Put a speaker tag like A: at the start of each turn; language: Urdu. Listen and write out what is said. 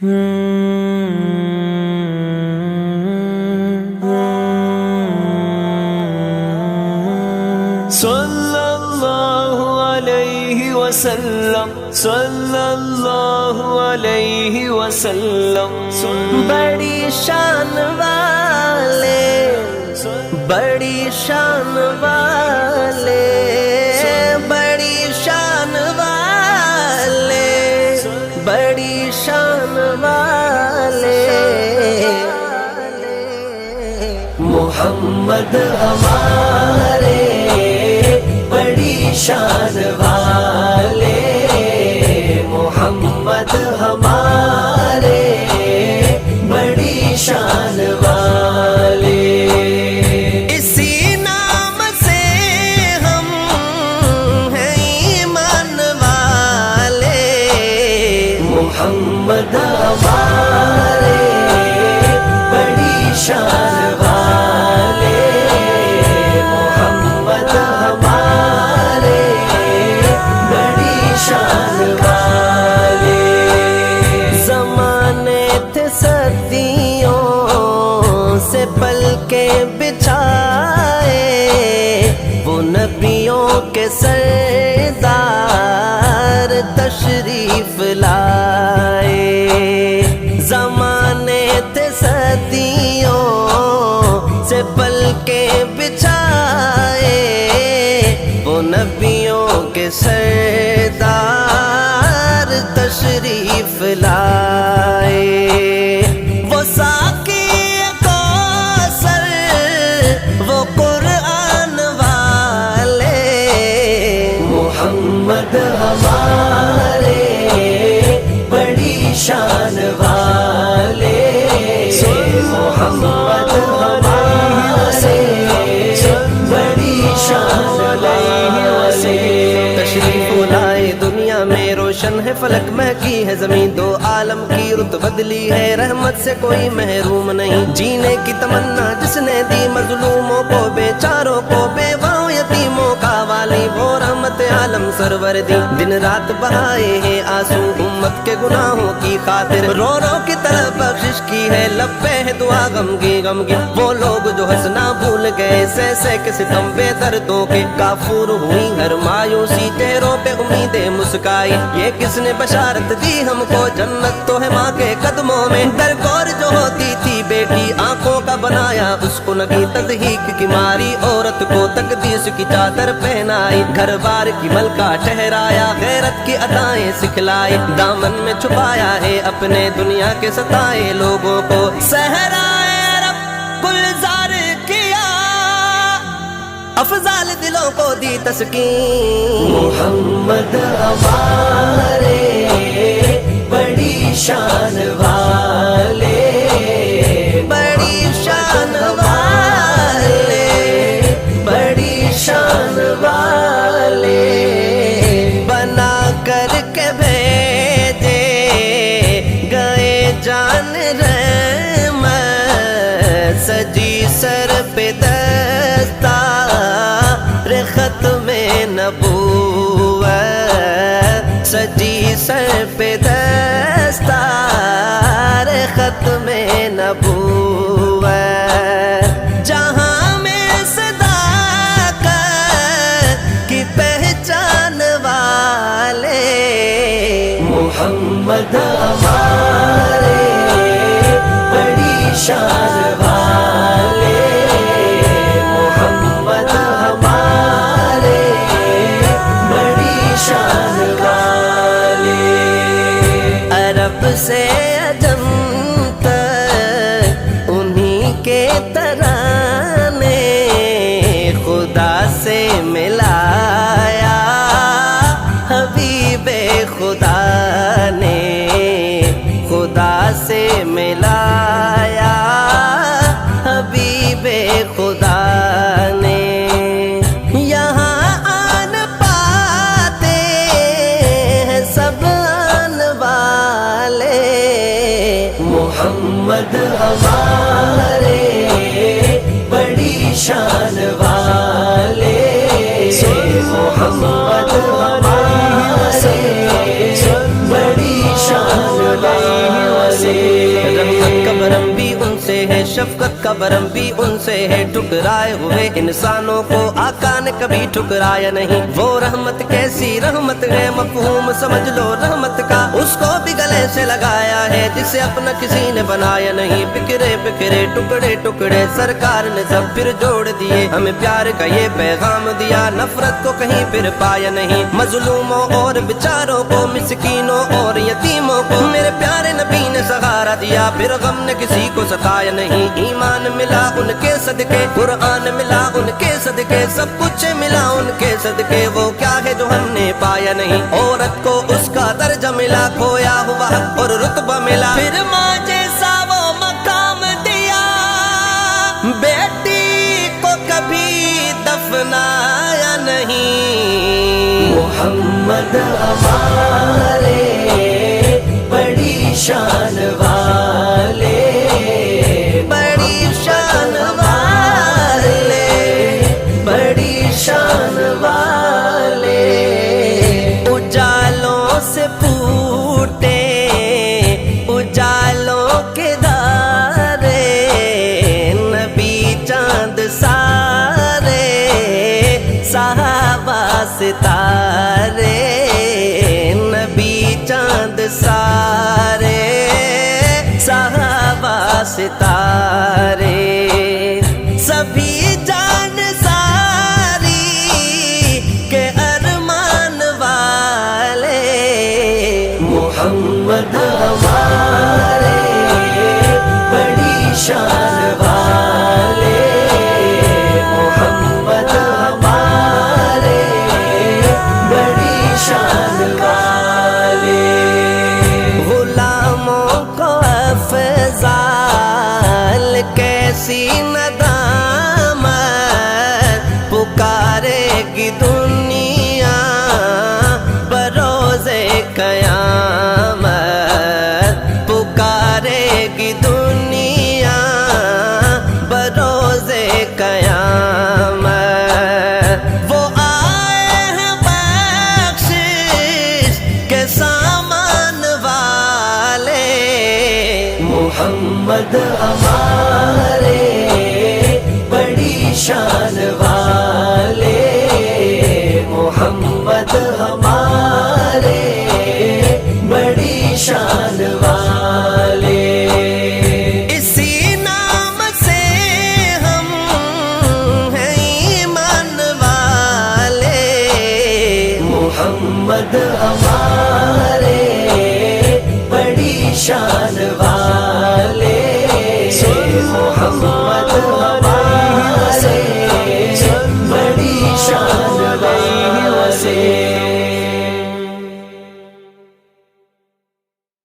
A: صلی اللہ علیہ وسلم، صلی اللہ علیہ وسلم،
B: بڑی شان والے، بڑی شان والے، بڑی شان والے، بڑی شان والے،
A: محمد ہمارے بڑی شان والے، محمد ہمارے بڑی شان والے،
B: اسی نام سے ہم ہیں ایمان والے،
A: محمد ہمارے بڑی شان والے، محمد ہمارے بڑی شان والے،
B: زمانے تھے صدیوں سے پل کے بچھائے، وہ نبیوں کے سردار تشریف لائے، زمانے تھے صدیوں سے پل کے بچھائے، وہ نبیوں کے سردار تشریف لائے، وہ ساقی کوثر، وہ قرآن والے،
A: محمد ہمارے بڑی شان والے، محمد ہمارے بڑی شان والے،
B: تشریف لائے دنیا میں روشن ہے فلک، مہکی ہے زمین، دو عالم کی رت بدلی ہے، رحمت سے کوئی محروم نہیں، جینے کی تمنا جس نے دی مظلوموں کو، بیچاروں کو، بیواؤں یتیموں کا والی، وہ رحمت عالم سرور دی، دن رات بہائے ہیں آنسو امت کے گناہوں کی خاطر، رو رو کی طرف بخشش کی ہے، لب پہ ہے دعا غمگی غمگی، وہ لوگ جو ہنسنا بھول گئے، سہ سہ کے ستم بے دردوں کے، کافور ہوئی ہر مایوسی، چہروں پہ امیدیں مسکائی، یہ کس نے بشارت دی ہم کو، جنت تو ہے ماں کے قدموں میں، درگور جو ہوتی تھی بیٹی آنکھوں کا بنایا، اس کو لگی تضحیک کی ماری، عورت کو تقدیس کی چادر پہنائی، گھر بار کی ملکہ ٹھہرایا، غیرت کی عطائیں سکھلائی، دامن میں چھپایا ہے اپنے دنیا کے ستائے لوگوں کو، صحرائے عرب گلزار کیا، افضال دلوں کو دی تسکین،
A: محمد ہمارے بڑی شان والے،
B: بڑی شان والے، بڑی شان والے، بنا کر کے بھیجے گئے جان رحمت، سجی سر پہ دستار ختم نبوت، سجی سر پہ دستار ختم نبوت، جہاں میں صداقت کی پہچان والے،
A: محمد ہمارے بڑی شان والے، محمد ہمارے بڑی شان والے،
B: عرب سے عجم تک انہی کے ترانے، خدا سے ملایا حبیب خدا نے، خدا سے ملایا حبیب خدا نے، یہاں آن پاتے ہیں سب آن والے،
A: محمد ہمارے بڑی شان والے، محمد ہمارے بڑی شان والے،
B: شفقت کا برم بھی ان سے ہے، ٹھکرائے ہوئے انسانوں کو آقا نے کبھی ٹھکرایا نہیں۔ وہ رحمت کیسی رحمت ہے، مفہوم سمجھ لو رحمت کا، اس کو بھی گلے سے لگایا ہے جسے اپنا کسی نے بنایا نہیں۔ بکھرے بکھرے ٹکڑے ٹکڑے سرکار نے سب پھر جوڑ دیے، ہمیں پیار کا یہ پیغام دیا، نفرت کو کہیں پھر پایا نہیں۔ مظلوموں اور بیچاروں کو، مسکینوں اور یتیموں کو میرے پیارے نبی نے سہارا دیا، پھر غم نے کسی کو ستایا نہیں۔ ایمان ملا ان کے صدقے، قرآن ملا ان کے صدقے، سب کچھ ملا ان کے صدقے، وہ کیا ہے جو ہم نے پایا نہیں۔ عورت کو اس کا درجہ ملا، کھویا ہوا حق اور رتبہ ملا، پھر ماں جیسا وہ مقام دیا، بیٹی کو کبھی دفنایا نہیں۔
A: محمد ہمارے بڑی شان والے،
B: بڑی شان والے،
A: بڑی شان والے،
B: اجالوں سے پھوٹے اجالوں کے دارے، نبی چاند سارے صحابہ ستارے، نبی چاند سارے صحابہ ستارے، سبھی جان ساری کے ارمان والے۔
A: محمد ہمارے بڑی شان والے، محمد ہمارے بڑی شان والے،
B: غلاموں کو افضال کیسی ندامت، پکارے گی دنیا بروز قیامت، پکارے گی دنیا بروز قیامت، وہ آئے ہیں بخشش کے سامان والے۔
A: محمد ہمارے بڑی شان والے، محمد ہمارے بڑی شان والے،
B: اسی نام سے ہم ہیں ایمان والے۔
A: محمد ہمارے بڑی شان والے،